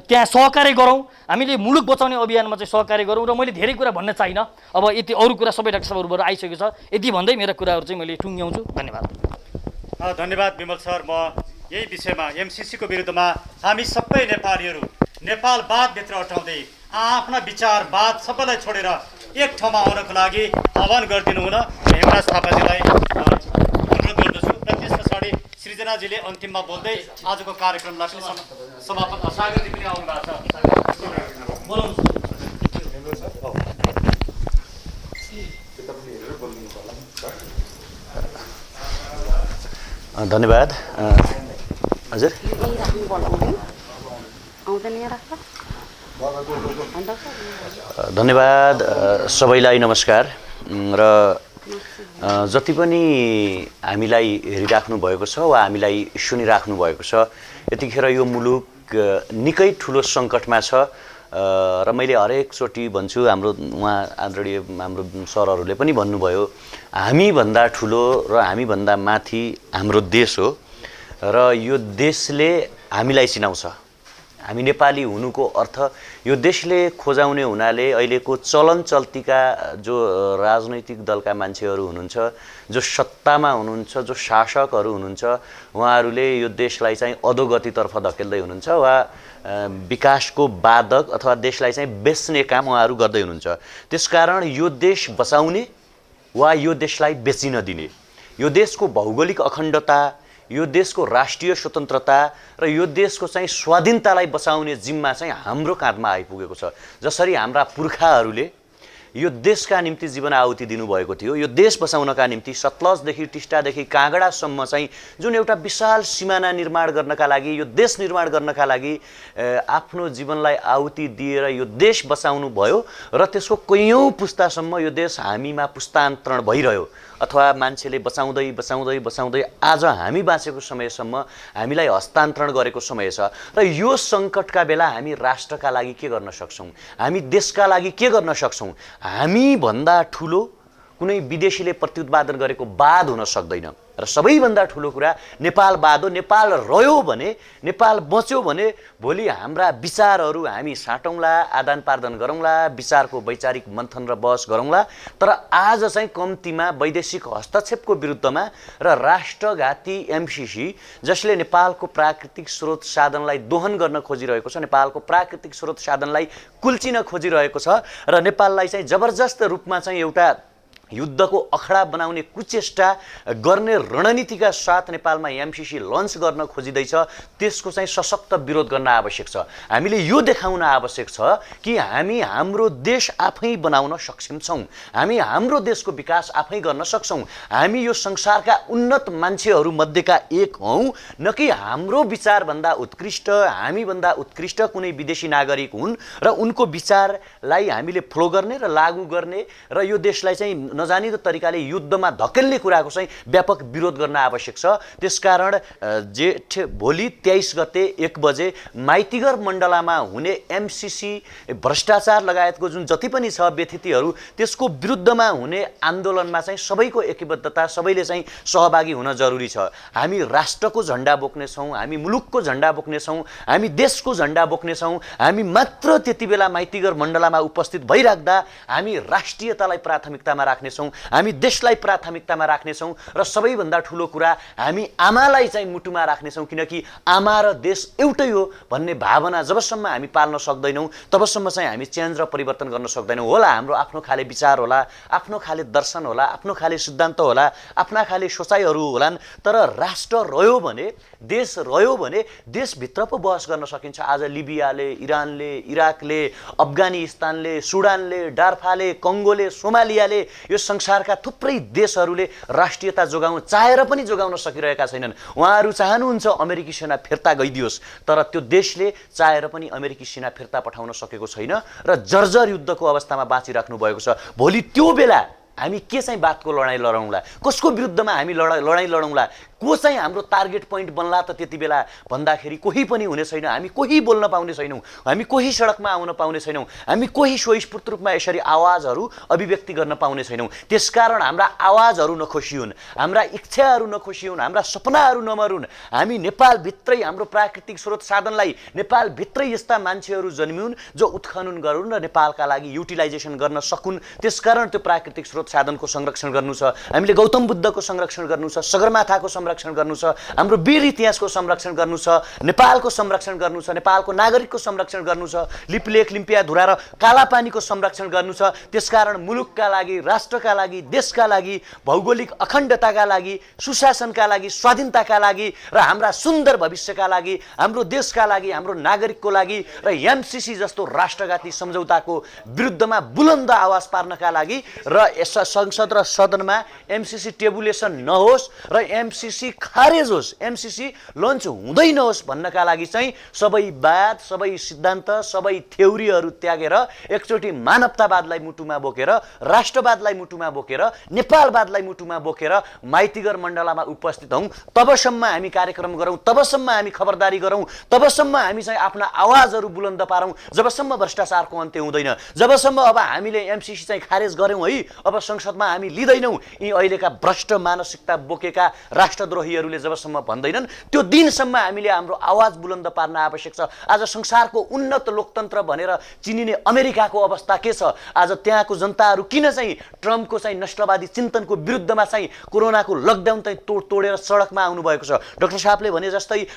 त्यहाँ सहकार्य गरौँ, हामीले मुलुक बचाउने अभियानमा चाहिँ सहकार्य गरौँ। र मैले धेरै कुरा भन्न चाहिनँ, अब यति अरू कुरा सबै डाक्टर साहबहरूबाट आइसकेको छ। यति भन्दै मेरा कुराहरू चाहिँ मैले टुङ्ग्याउँछु। धन्यवाद। धन्यवाद विमल सर। म यही विषयमा एमसिसीको विरुद्धमा हामी सबै नेपालीहरू नेपालवादभित्र अटाउँदै आफ्ना विचारवाद सबैलाई छोडेर एक ठाउँमा आउनको लागि आह्वान गरिदिनु हुन हेमराज थापाजीलाई अनुरोध गर्दछु। र त्यस पछाडि सृजनाजीले अन्तिममा बोल्दै आजको कार्यक्रमलाई पनि समापन। सागरजी पनि आउनु भएको छ। धन्यवाद। हजुर धन्यवाद सबैलाई नमस्कार। र जति पनि हामीलाई हेरिराख्नु भएको छ वा हामीलाई सुनिराख्नु भएको छ, यतिखेर यो मुलुक निकै ठुलो सङ्कटमा छ। र मैले हरेकचोटि भन्छु, उहाँ आदरणीय हाम्रो सरहरूले पनि भन्नुभयो, हामीभन्दा ठुलो र हामीभन्दा माथि हाम्रो देश हो र यो देशले हामीलाई चिनाउँछ। हामी नेपाली हुनुको अर्थ यो देशले खोजाउने हुनाले अहिलेको चलन चल्तीका जो राजनैतिक दलका मान्छेहरू हुनुहुन्छ, जो सत्तामा हुनुहुन्छ, जो शासकहरू हुनुहुन्छ, उहाँहरूले यो देशलाई चाहिँ अधोगतितर्फ धकेल्दै हुनुहुन्छ वा विकासको बाधक अथवा देशलाई चाहिँ बेच्ने काम उहाँहरू गर्दै हुनुहुन्छ। त्यसकारण यो देश बचाउने वा यो देशलाई बेचिन दिने, यो देशको भौगोलिक अखण्डता, यो देशको राष्ट्रिय स्वतन्त्रता र यो देशको चाहिँ स्वाधीनतालाई बचाउने जिम्मा चाहिँ हाम्रो काँधमा आइपुगेको छ। जसरी हाम्रा पुर्खाहरूले यो देशका निम्ति जीवन आहुति दिनुभएको थियो, यो देश बचाउनका निम्ति सतलजदेखि टिस्टादेखि काँगडासम्म चाहिँ जुन एउटा विशाल सिमाना निर्माण गर्नका लागि, यो देश निर्माण गर्नका लागि आफ्नो जीवनलाई आहुति दिएर यो देश बचाउनु भयो र त्यसको कैयौँ पुस्तासम्म यो देश हामीमा पुस्तान्तरण भइरह्यो अथवा मान्छेले बचाउँदै बचाउँदै बचाउँदै आज हामी बाँचेको समयसम्म हामीलाई हस्तान्तरण गरेको समय छ। र यो सङ्कटका बेला हामी राष्ट्रका लागि के गर्न सक्छौँ, हामी देशका लागि के गर्न सक्छौँ? हामीभन्दा ठुलो कुनै विदेशीले प्रत्युत्पादन गरेको वाद हुन सक्दैन। र सबैभन्दा ठुलो कुरा नेपालवाद हो। नेपाल रह्यो भने, नेपाल बच्यो भने भोलि हाम्रा विचारहरू हामी साटौँला, आदान प्रदान गरौँला, विचारको वैचारिक मन्थन र बहस गरौँला। तर आज चाहिँ कम्तीमा वैदेशिक हस्तक्षेपको विरुद्धमा र राष्ट्रघाती एमसिसी जसले नेपालको प्राकृतिक स्रोत साधनलाई दोहन गर्न खोजिरहेको छ, नेपालको प्राकृतिक स्रोत साधनलाई कुल्चिन खोजिरहेको छ र नेपाललाई चाहिँ जबरजस्त रूपमा चाहिँ एउटा युद्धको अखडा बनाउने कुचेष्टा गर्ने रणनीतिका साथ नेपालमा एमसिसी लन्च गर्न खोजिँदैछ, त्यसको चाहिँ सशक्त विरोध गर्न आवश्यक छ। हामीले यो देखाउन आवश्यक छ कि हामी हाम्रो देश आफै बनाउन सक्षम छौँ, हामी हाम्रो देशको विकास आफै गर्न सक्छौँ, हामी यो संसारका उन्नत मान्छेहरू मध्येका एक हौँ, न कि हाम्रो विचारभन्दा उत्कृष्ट, हामीभन्दा उत्कृष्ट कुनै विदेशी नागरिक हुन् र उनको विचारलाई हामीले फ्लो गर्ने र लागू गर्ने र यो देशलाई चाहिँ नजानिदो तरिकाले युद्धमा धकेल्ने कुराको चाहिँ व्यापक विरोध गर्न आवश्यक छ। त्यसकारण भोलि 23 गते 1 बजे माइतीघर मण्डलामा हुने एमसिसी भ्रष्टाचार लगायतको जुन जति पनि छ व्यथितिहरू, त्यसको विरुद्धमा हुने आन्दोलनमा चाहिँ सबैको एकबद्धता, सबैले चाहिँ सहभागी हुन जरुरी छ। हामी राष्ट्रको झन्डा बोक्नेछौँ, हामी मुलुकको झन्डा बोक्नेछौँ, हामी देशको झन्डा बोक्नेछौँ। हामी मात्र त्यति बेला माइतीघर मण्डलामा उपस्थित भइराख्दा हामी राष्ट्रियतालाई प्राथमिकतामा राख्ने राख्नेछौँ, हामी देशलाई प्राथमिकतामा राख्नेछौँ र सबैभन्दा ठुलो कुरा हामी आमालाई चाहिँ मुटुमा राख्नेछौँ, किनकि आमा र देश एउटै हो भन्ने भावना जबसम्म हामी पाल्न सक्दैनौँ तबसम्म चाहिँ हामी चेन्ज र परिवर्तन गर्न सक्दैनौँ। होला हाम्रो आफ्नो खाले विचार होला, आफ्नो खाले दर्शन होला, आफ्नो खाले सिद्धान्त होला, आफ्ना खाले सोचाइहरू होलान्, तर राष्ट्र रह्यो भने, देश रह्यो भने देशभित्र पो बहस गर्न सकिन्छ। आज लिबियाले, इरानले, इराकले, अफगानिस्तानले, सुडानले, डार्फाले, कङ्गोले, सोमालियाले, यो संसारका थुप्रै देशहरूले राष्ट्रियता जोगाउन चाहेर पनि जोगाउन सकिरहेका छैनन्। उहाँहरू चाहनुहुन्छ अमेरिकी सेना फिर्ता गइदियोस्, तर त्यो देशले चाहेर पनि अमेरिकी सेना फिर्ता पठाउन सकेको छैन र जर्जर युद्धको अवस्थामा बाँचिराख्नु भएको छ। भोलि त्यो बेला हामी के चाहिँ बातको लडाइँ लडौँला, कसको विरुद्धमा हामी लडाइँ लडौँला, को चाहिँ हाम्रो टार्गेट पोइन्ट बन्ला त त्यति बेला भन्दाखेरि कोही पनि हुने छैन। हामी कोही बोल्न पाउने छैनौँ, हामी कोही सडकमा आउन पाउने छैनौँ, हामी कोही स्वस्फूर्त रूपमा यसरी आवाजहरू अभिव्यक्ति गर्न पाउने छैनौँ। त्यसकारण हाम्रा आवाजहरू नखोसिउन्, हाम्रा इच्छाहरू नखोसिउन्, हाम्रा सपनाहरू नमरुन्। हामी नेपालभित्रै हाम्रो प्राकृतिक स्रोत साधनलाई नेपालभित्रै यस्ता मान्छेहरू जन्मिउन् जो उत्खनन गरून् र नेपालका लागि युटिलाइजेसन गर्न सकुन्। त्यसकारण त्यो प्राकृतिक स्रोत साधनको संरक्षण गर्नु छ, हामीले गौतम बुद्धको संरक्षण गर्नु छ, सगरमाथाको संरक्षण गर्नु छ, हाम्रो वीर इतिहासको संरक्षण गर्नु छ, नेपालको संरक्षण गर्नु छ, नेपालको नागरिकको संरक्षण गर्नु छ, लिपलेख, लिम्पियाधुरा र कालापानीको संरक्षण गर्नु छ। त्यसकारण मुलुकका लागि, राष्ट्रका लागि, देशका लागि, भौगोलिक अखण्डताका लागि, सुशासनका लागि, स्वाधीनताका लागि र हाम्रा सुन्दर भविष्यका लागि, हाम्रो देशका लागि, हाम्रो नागरिकको लागि र एमसीसी जस्तो राष्ट्रघाती सम्झौताको विरुद्धमा बुलन्द आवाज पार्नका लागि र संसद र सदनमा एमसीसी टेबुलेसन नहोस् र एमसीसी खारेज होस्, एमसीसी लन्च हुँदै नहोस् भन्नका लागि चाहिँ सबै वाद, सबै सिद्धान्त, सबै थ्योरीहरू त्यागेर एकचोटि मानवतावादलाई मुटुमा बोकेर, राष्ट्रवादलाई मुटुमा बोकेर, नेपालवादलाई मुटुमा बोकेर माइतीघर मण्डलामा उपस्थित हौँ। तबसम्म हामी कार्यक्रम गरौँ, तबसम्म हामी खबरदारी गरौँ, तबसम्म हामी चाहिँ आफ्ना आवाजहरू बुलन्द पारौँ, जबसम्म भ्रष्टाचारको अन्त्य हुँदैन, जबसम्म अब हामीले एमसीसी चाहिँ खारेज गऱ्यौँ है, अब संसदमा हामी लिँदैनौँ, यी अहिलेका भ्रष्ट मानसिकता बोकेका राष्ट्रद्रोहीहरूले जबसम्म भन्दैनन् त्यो दिनसम्म हामीले हाम्रो आवाज बुलन्द पार्न आवश्यक छ। आज संसारको उन्नत लोकतन्त्र भनेर चिनिने अमेरिकाको अवस्था के छ? आज त्यहाँको जनताहरू किन चाहिँ ट्रम्पको चाहिँ नस्लवादी चिन्तनको विरुद्धमा चाहिँ कोरोनाको लकडाउन चाहिँ तोडेर सडकमा आउनुभएको छ? डाक्टर साहबले भने जस्तै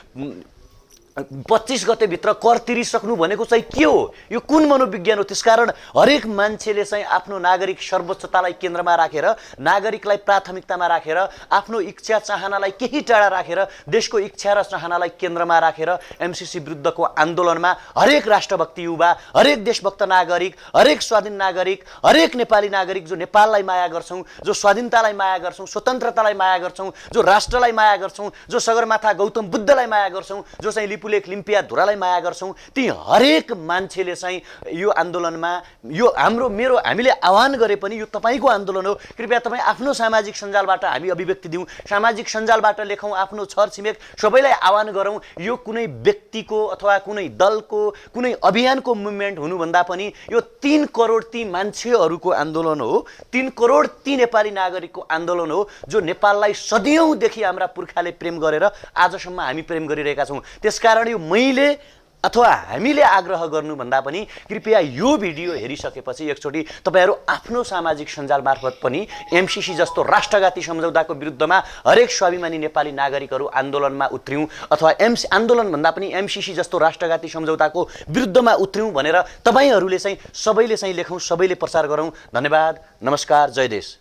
25 गतेभित्र कर तिरिसक्नु भनेको चाहिँ के हो? यो कुन मनोविज्ञान हो? त्यसकारण हरेक मान्छेले चाहिँ आफ्नो नागरिक सर्वोच्चतालाई केन्द्रमा राखेर, नागरिकलाई प्राथमिकतामा राखेर, आफ्नो इच्छा चाहनालाई केही टाढा राखेर, देशको इच्छा र चाहनालाई केन्द्रमा राखेर एमसीसी विरुद्धको आन्दोलनमा हरेक राष्ट्रभक्ति युवा, हरेक देशभक्त नागरिक, हरेक स्वाधीन नागरिक, हरेक नेपाली नागरिक जो नेपाललाई माया गर्छौँ, जो स्वाधीनतालाई माया गर्छौँ, स्वतन्त्रतालाई माया गर्छौँ, जो राष्ट्रलाई माया गर्छौँ, जो सगरमाथा गौतम बुद्धलाई माया गर्छौँ, जो चाहिँ लिपुलेख लिम्पियाधुरालाई माया गर्छौँ, ती हरेक मान्छेले चाहिँ यो आन्दोलनमा यो मेरो हामीले आह्वान गरे पनि यो तपाईँको आन्दोलन हो। कृपया तपाईँ आफ्नो सामाजिक सञ्जालबाट हामी अभिव्यक्ति दिउँ, सामाजिक सञ्जालबाट लेखौँ, आफ्नो छरछिमेक सबैलाई आह्वान गरौँ। यो कुनै व्यक्तिको अथवा कुनै दलको, कुनै अभियानको मुभमेन्ट हुनुभन्दा पनि यो 3 करोड ती मान्छेहरूको आन्दोलन हो, 3 करोड ती नेपाली नागरिकको आन्दोलन हो जो नेपाललाई सदियौँदेखि हाम्रा पुर्खाले प्रेम गरेर आजसम्म हामी प्रेम गरिरहेका छौँ। त्यसकारण यो मैले अथवा हामीले आग्रह गर्नुभन्दा पनि कृपया यो भिडियो हेरिसकेपछि एकचोटि तपाईँहरू आफ्नो सामाजिक सञ्जाल मार्फत पनि एमसीसी जस्तो राष्ट्रघाती सम्झौताको विरुद्धमा हरेक स्वाभिमानी नेपाली नागरिकहरू आन्दोलनमा उत्रियौँ अथवा आन्दोलन भन्दा पनि एमसीसी जस्तो राष्ट्रघाती सम्झौताको विरुद्धमा उत्रियौँ भनेर तपाईँहरूले चाहिँ सबैले चाहिँ लेखौँ, सबैले प्रचार गरौँ। धन्यवाद, नमस्कार, जय देश।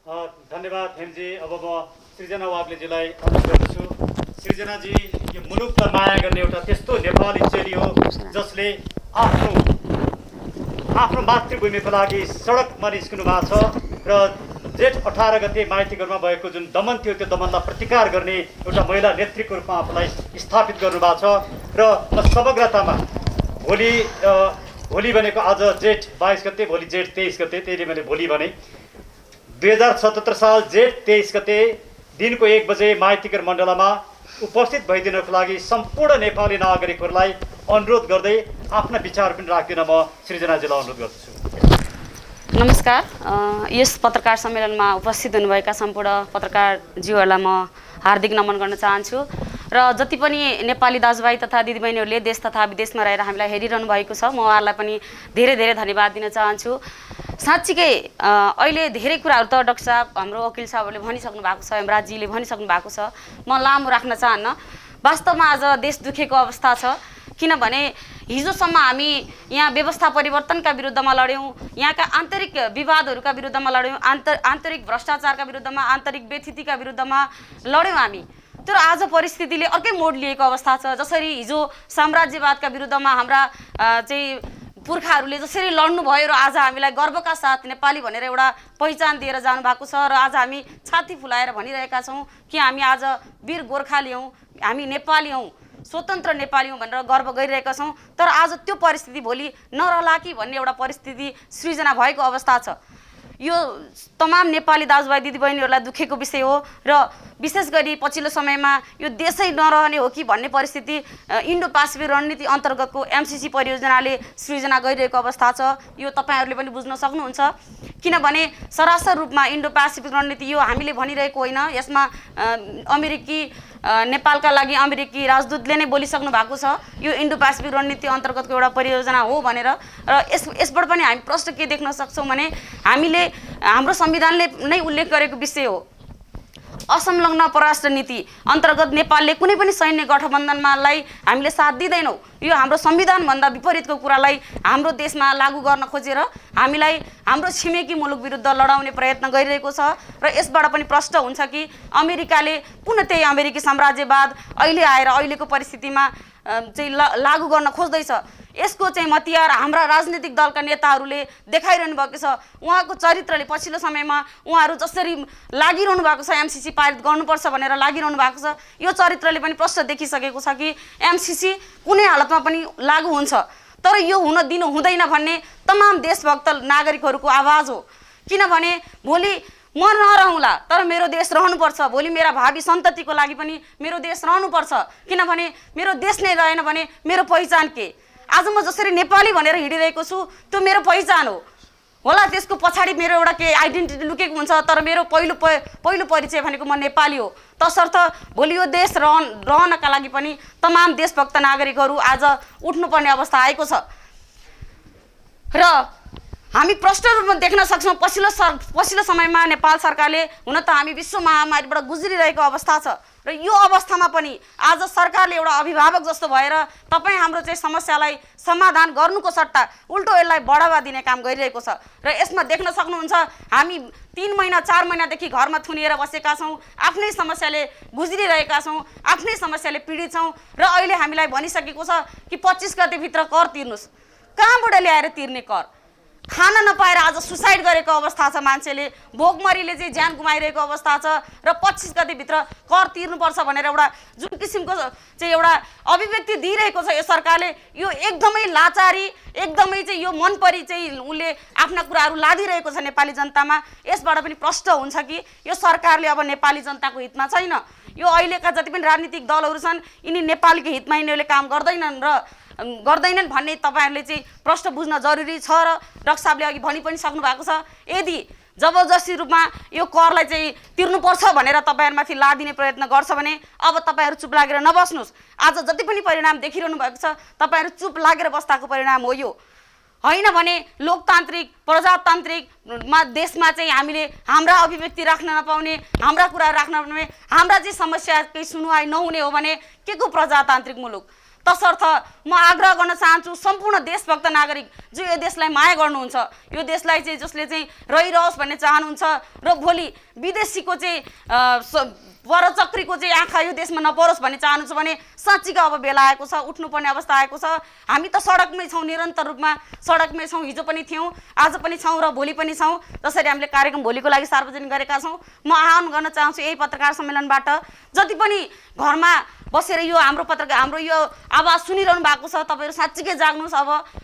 धन्यवाद हेमजी। अब म सृजना वाग्लेजीलाई अनुरोध गर्दछु। सृजनाजी, यो मुलुकलाई माया गर्ने एउटा त्यस्तो नेपाली चेली हो जसले आफ्नो मातृभूमिको लागि सडकमा निस्किनु भएको छ र जेठ 18 गते माइतीघरमा भएको जुन दमन थियो त्यो दमनलाई प्रतिकार गर्ने एउटा महिला नेत्रीको रूपमा आफूलाई स्थापित गर्नुभएको छ र समग्रतामा भोलि भनेको आज जेठ 22 गते, भोलि जेठ 23 गते, त्यही मैले भोलि भने 2077 साल जेठ 23 गते दिनको 1 बजे माइतीघर मण्डलामा उपस्थित भइदिनको लागि सम्पूर्ण नेपाली नागरिकहरूलाई अनुरोध गर्दै आफ्ना विचार पनि राख्दिन म सृजनाजीलाई अनुरोध गर्दछु। नमस्कार। यस पत्रकार सम्मेलनमा उपस्थित हुनुभएका सम्पूर्ण पत्रकारज्यूहरूलाई म हार्दिक नमन गर्न चाहन्छु र जति पनि नेपाली दाजुभाइ तथा दिदीबहिनीहरूले देश तथा विदेशमा रहेर हामीलाई हेरिरहनु भएको छ, म उहाँहरूलाई पनि धेरै धेरै धन्यवाद दिन चाहन्छु। साँच्चीकै अहिले धेरै कुराहरू त डाक्टर साहब, हाम्रो वकिल साहबहरूले भनिसक्नु भएको छ, हेमराजजीले भनिसक्नु भएको छ, म लामो राख्न चाहन्न। वास्तवमा आज देश दुखेको अवस्था छ, किनभने हिजोसम्म हामी यहाँ व्यवस्था परिवर्तनका विरुद्धमा लड्यौँ, यहाँका आन्तरिक विवादहरूका विरुद्धमा लड्यौँ, आन्तरिक भ्रष्टाचारका विरुद्धमा, आन्तरिक व्यथितिका विरुद्धमा लड्यौँ हामी। तर आज परिस्थितिले अर्कै मोड लिएको अवस्था छ। जसरी हिजो साम्राज्यवादका विरुद्धमा हाम्रा चाहिँ पुर्खाहरूले जसरी लड्नु भयो र आज हामीलाई गर्वका साथ नेपाली भनेर एउटा पहिचान दिएर जानुभएको छ र आज हामी छाती फुलाएर भनिरहेका छौँ कि हामी आज वीर गोर्खाली हौँ, हामी नेपाली हौँ, स्वतन्त्र नेपाली हौँ भनेर गर्व गरिरहेका छौँ। तर आज त्यो परिस्थिति भोलि नरहला कि भन्ने एउटा परिस्थिति सृजना भएको अवस्था छ। यो तमाम नेपाली दाजुभाइ दिदीबहिनीहरूलाई दुखेको विषय हो र विशेष गरी पछिल्लो समयमा यो देशै नरहने हो कि भन्ने परिस्थिति इन्डो पेसिफिक रणनीति अन्तर्गतको एमसिसी परियोजनाले सृजना गरिरहेको अवस्था छ। यो तपाईँहरूले पनि बुझ्न सक्नुहुन्छ, किनभने सरासर रूपमा इन्डो पेसिफिक रणनीति यो हामीले भनिरहेको होइन, यसमा अमेरिकी नेपालका लागि अमेरिकी राजदूतले नै बोलिसक्नु भएको छ यो इन्डो पेसिफिक रणनीति अन्तर्गतको एउटा परियोजना हो भनेर। र यसबाट पनि हामी प्रश्न के देख्न सक्छौँ भने हामीले हाम्रो संविधानले नै उल्लेख गरेको विषय हो, असंलग्न परराष्ट्र नीति अन्तर्गत नेपालले कुनै पनि सैन्य गठबन्धनमालाई हामीले साथ दिँदैनौँ। यो हाम्रो संविधानभन्दा विपरीतको कुरालाई हाम्रो देशमा लागू गर्न खोजेर हामीलाई हाम्रो छिमेकी मुलुक विरुद्ध लडाउने प्रयत्न गरिरहेको छ। र यसबाट पनि प्रष्ट हुन्छ कि अमेरिकाले पुनः त्यही अमेरिकी साम्राज्यवाद अहिले आएर अहिलेको परिस्थितिमा चाहिँ लागू गर्न खोज्दैछ। यसको चाहिँ मतियार हाम्रा राजनीतिक दलका नेताहरूले देखाइरहनु भएको छ। उहाँको चरित्रले पछिल्लो समयमा उहाँहरू जसरी लागिरहनु भएको छ एमसिसी पारित गर्नुपर्छ भनेर लागिरहनु भएको छ, यो चरित्रले पनि प्रष्ट देखिसकेको छ कि एमसिसी कुनै हालतमा पनि लागू हुन्छ। तर यो हुन दिनु हुँदैन भन्ने तमाम देशभक्त नागरिकहरूको आवाज हो। किनभने भोलि म नरहँला तर मेरो देश रहनुपर्छ, भोलि मेरा भावी सन्ततिको लागि पनि मेरो देश रहनुपर्छ। किनभने मेरो देश नै रहेन भने मेरो पहिचान के? आज म जसरी नेपाली भनेर हिँडिरहेको छु त्यो मेरो पहिचान हो होला, त्यसको पछाडि मेरो एउटा के आइडेन्टिटी लुकेको हुन्छ, तर मेरो पहिलो परिचय भनेको म नेपाली हो। तसर्थ भोलि यो देश रहनका लागि पनि तमाम देशभक्त नागरिकहरू आज उठ्नुपर्ने अवस्था आएको छ। र हामी प्रष्ट रूपमा देख्न सक्छौँ पछिल्लो समयमा नेपाल सरकारले, हुन त हामी विश्व महामारीबाट गुज्रिरहेको अवस्था छ र यो अवस्थामा पनि आज सरकारले एउटा अभिभावक जस्तो भएर तपाईँ हाम्रो चाहिँ समस्यालाई समाधान गर्नुको सट्टा उल्टो यसलाई बढावा दिने काम गरिरहेको छ। र यसमा देख्न सक्नुहुन्छ हामी 3 महिना 4 महिनादेखि घरमा थुनिएर बसेका छौँ, आफ्नै समस्याले गुज्रिरहेका छौँ, आफ्नै समस्याले पीडित छौँ र अहिले हामीलाई भनिसकेको छ कि 25 गतेभित्र कर तिर्नुहोस्। कहाँबाट ल्याएर तिर्ने कर? खान नपाएर आज सुसाइड गरेको अवस्था छ, मान्छेले भोकमरीले चाहिँ ज्यान गुमाइरहेको अवस्था छ र 25 गतेभित्र कर तिर्नुपर्छ भनेर एउटा जुन किसिमको चाहिँ एउटा अभिव्यक्ति दिइरहेको छ यो सरकारले, यो एकदमै लाचारी, एकदमै चाहिँ यो मनपरी चाहिँ उसले आफ्ना कुराहरू लादिरहेको छ नेपाली जनतामा। यसबाट पनि प्रष्ट हुन्छ कि यो सरकारले अब नेपाली जनताको हितमा छैन। यो अहिलेका जति पनि राजनीतिक दलहरू छन् यिनी नेपालीको हितमा यिनीहरूले काम गर्दैनन् भन्ने तपाईँहरूले चाहिँ प्रश्न बुझ्न जरुरी छ। र डाक्टर साहबले अघि भनि पनि सक्नु भएको छ, यदि जबरजस्ती रूपमा यो करलाई चाहिँ तिर्नुपर्छ भनेर तपाईँहरूमाथि लादिने प्रयत्न गर्छ भने अब तपाईँहरू चुप लागेर नबस्नुहोस्। आज जति पनि परिणाम देखिरहनु भएको छ तपाईँहरू चुप लागेर बस्दाको परिणाम हो यो, होइन भने लोकतान्त्रिक प्रजातान्त्रिकमा देशमा चाहिँ हामीले हाम्रा अभिव्यक्ति राख्न नपाउने, हाम्रा कुरा राख्न नपाउने, हाम्रा चाहिँ समस्या केही सुनवाई नहुने हो भने के को प्रजातान्त्रिक मुलुक? तसर्थ म आग्रह गर्न चाहन्छु सम्पूर्ण देशभक्त नागरिक जो यो देशलाई माया गर्नुहुन्छ, यो देशलाई चाहिँ जसले चाहिँ रहिरहोस् भन्ने चाहनुहुन्छ र भोलि विदेशीको चाहिँ वरचक्रीको चाहिँ आँखा यो देशमा नपरोस् भन्ने चाहनुहुन्छ भने साँच्चीको अब बेला आएको छ, उठ्नुपर्ने अवस्था आएको छ। हामी त सडकमै छौँ, निरन्तर रूपमा सडकमै छौँ, हिजो पनि थियौँ, आज पनि छौँ र भोलि पनि छौँ। जसरी हामीले कार्यक्रम भोलिको लागि सार्वजनिक गरेका छौँ, म आह्वान गर्न चाहन्छु यही पत्रकार सम्मेलनबाट जति पनि घरमा बसेर यो हाम्रो यो आवाज सुनिरहनु भएको छ तपाईँहरू साँच्चीकै जाग्नुहोस्।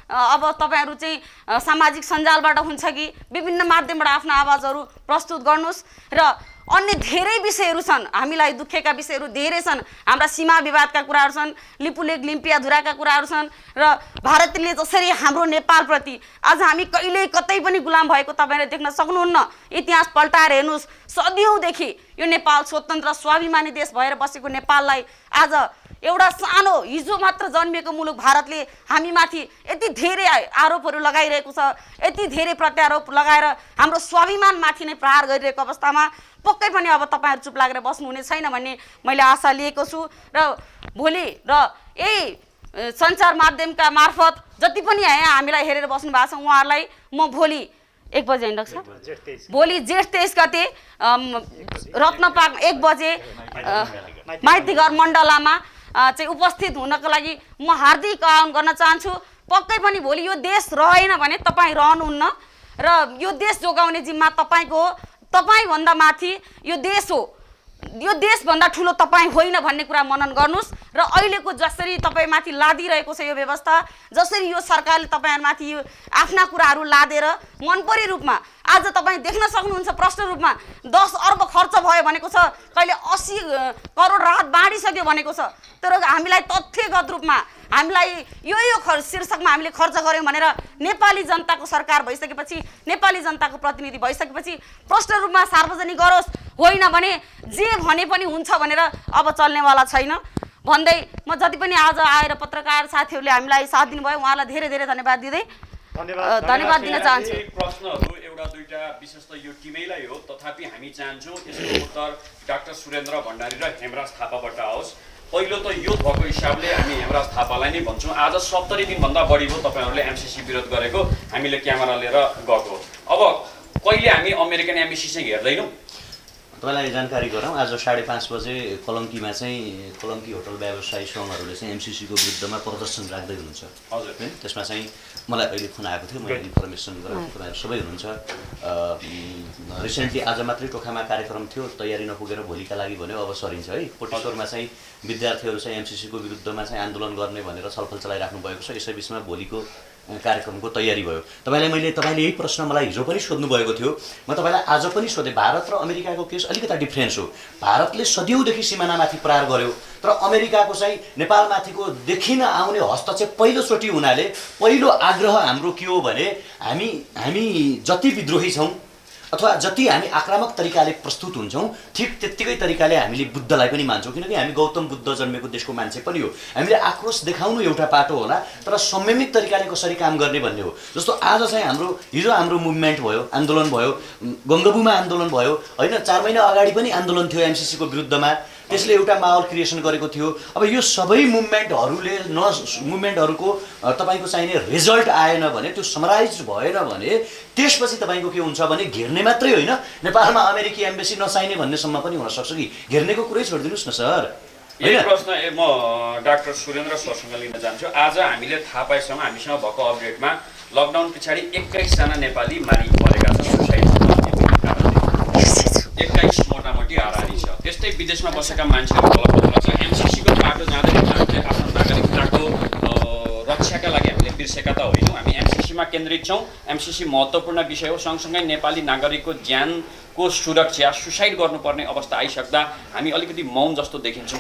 अब तपाईँहरू चाहिँ सामाजिक सञ्जालबाट हुन्छ कि विभिन्न माध्यमबाट आफ्नो आवाजहरू प्रस्तुत गर्नुहोस् र अन्य धेरै विषयहरू छन्, हामीलाई दुखेका विषयहरू धेरै छन्। हाम्रा सीमा विवादका कुराहरू छन्, लिपुलेक लिम्पियाधुराका कुराहरू छन् र भारतले जसरी हाम्रो नेपालप्रति आज हामी कहिल्यै कतै पनि गुलाम भएको तपाईँले देख्न सक्नुहुन्न। इतिहास पल्टाएर हेर्नुहोस्, सदियौँदेखि यो नेपाल स्वतन्त्र स्वाभिमानी देश भएर बसेको नेपाललाई आज एउटा सानो हिजो मात्र जन्मिएको मुलुक भारतले हामीमाथि यति धेरै आरोपहरू लगाइरहेको छ, यति धेरै प्रत्यारोप लगाएर हाम्रो स्वाभिमानमाथि नै प्रहार गरिरहेको अवस्थामा पक्कै पनि अब तपाईँहरू चुप लागेर बस्नुहुने छैन भन्ने मैले आशा लिएको छु। र भोलि र यही सञ्चार माध्यमका मार्फत जति पनि यहाँ हामीलाई हेरेर बस्नु भएको छ उहाँहरूलाई म भोलि 1 बजे होइन डाक्टर साहब, भोलि जेठ 23 गते रत्नपार्क 1 बजे माइतीघर मण्डलामा चाहिँ उपस्थित हुनको लागि म हार्दिक आह्वान गर्न चाहन्छु। पक्कै पनि भोलि यो देश रहेन भने तपाईँ रहनुहुन्न र यो देश जोगाउने जिम्मा तपाईँको हो। तपाईँभन्दा माथि यो देश हो, यो देशभन्दा ठुलो तपाईँ होइन भन्ने कुरा मनन गर्नुहोस्। र अहिलेको जसरी तपाईँमाथि लादिरहेको छ यो व्यवस्था, जसरी यो सरकारले तपाईँहरूमाथि यो आफ्ना कुराहरू लादेर मनपरी रूपमा आज तपाईँ देख्न सक्नुहुन्छ प्रश्न रूपमा 10 अर्ब खर्च भयो भनेको छ, कहिले 80 करोड राहत बाँडिसक्यो भनेको छ। तर हामीलाई तथ्यगत रूपमा हामीलाई यो शीर्षकमा हामीले खर्च गऱ्यौँ भनेर नेपाली जनताको सरकार भइसकेपछि, नेपाली जनताको प्रतिनिधि भइसकेपछि प्रश्न रूपमा सार्वजनिक गरोस्, होइन भने जे भने पनि हुन्छ भनेर अब चल्नेवाला छैन भन्दै म जति पनि आज आएर पत्रकार साथीहरूले हामीलाई साथ दिनुभयो उहाँलाई धेरै धेरै धन्यवाद दिँदै धन्यवाद दिन चाहन्छु। प्रश्नहरू एउटा दुईटा विशेष त यो टिमैलाई हो, तथापि हामी चाहन्छौँ यसको उत्तर डाक्टर सुरेन्द्र भण्डारी र हेमराज थापाबाट आओस्। पहिलो त यो भएको हिसाबले हामी हेमराज थापालाई नै भन्छौँ, आज 70 दिनभन्दा बढी भयो तपाईँहरूले एमसिसी विरोध गरेको, हामीले क्यामेरा लिएर गएको। अब कहिले हामी अमेरिकन एम्बेसी चाहिँ हेर्दैनौँ? तपाईँलाई जानकारी गरौँ, आज 5:30 बजे कलङ्कीमा चाहिँ कलङ्की होटल व्यवसायी सङ्घहरूले चाहिँ एमसिसीको विरुद्धमा प्रदर्शन राख्दै हुनुहुन्छ। हजुर, त्यसमा चाहिँ मलाई अहिले फोन आएको थियो, मैले इन्फर्मेसन गराएको, तपाईँहरू सबै हुनुहुन्छ। रिसेन्टली आज मात्रै टोखामा कार्यक्रम थियो, तयारी नपुगेर भोलिका लागि भन्यो, अब सरिन्छ है। कोटेश्वरमा चाहिँ विद्यार्थीहरू चाहिँ एमसिसीको विरुद्धमा चाहिँ आन्दोलन गर्ने भनेर छलफल चलाइराख्नु भएको छ, यसै बिचमा भोलिको कार्यक्रमको तयारी भयो। तपाईँले यही प्रश्न मलाई हिजो पनि सोध्नु भएको थियो, म तपाईँलाई आज पनि सोधेँ। भारत र अमेरिकाको केस अलिकता डिफ्रेन्स हो। भारतले सदियौँदेखि सिमानामाथि प्रहार गर्यो, तर अमेरिकाको चाहिँ नेपालमाथिको देखिन आउने हस्तक्षेप पहिलोचोटि हुनाले पहिलो आग्रह हाम्रो के हो भने हामी जति विद्रोही छौँ अथवा जति हामी आक्रामक तरिकाले प्रस्तुत हुन्छौँ ठिक त्यत्तिकै तरिकाले हामीले बुद्धलाई पनि मान्छौँ, किनकि हामी गौतम बुद्ध जन्मेको देशको मान्छे पनि हो। हामीले आक्रोश देखाउनु एउटा पाटो होला, तर संयमित तरिकाले कसरी काम गर्ने भन्ने हो। जस्तो आज चाहिँ हिजो हाम्रो मुभमेन्ट भयो, आन्दोलन भयो, गङ्गबुमा आन्दोलन भयो होइन, 4 महिना अगाडि पनि आन्दोलन थियो एमसिसीको विरुद्धमा, त्यसले एउटा माहौल क्रिएसन गरेको थियो। अब यो सबै मुभमेन्टहरूको तपाईँको चाहिने रिजल्ट आएन भने, त्यो समराइज भएन भने त्यसपछि तपाईँको के हुन्छ भने घेर्ने मात्रै होइन, नेपालमा अमेरिकी एम्बेसी नचाहिने भन्नेसम्म पनि हुनसक्छ कि घेर्नेको कुरै छोडिदिनुहोस् न सर। यही प्रश्न म डाक्टर सुरेन्द्र सरसँग लिन चाहन्छु। आज हामीले थाहा पाएसम्म हामीसँग भएको अपडेटमा लकडाउन पछाडि 21 जना नेपाली मारिपरेका छन् सुसाइड 21 मोटामोटी हाराहारी छ। त्यस्तै विदेशमा बसेका मान्छेहरू उपलब्ध छ। एमसिसीको बाटो जाँदै हामीले आफ्नो नागरिकताको रक्षाका लागि हामीले बिर्सेका त होइनौँ, हामी एमसिसीमा केन्द्रित छौँ। एमसिसी महत्त्वपूर्ण विषय हो, सँगसँगै नेपाली नागरिकको ज्यानको सुरक्षा, सुसाइड गर्नुपर्ने अवस्था आइसक्दा हामी अलिकति मौन जस्तो देखिन्छौँ।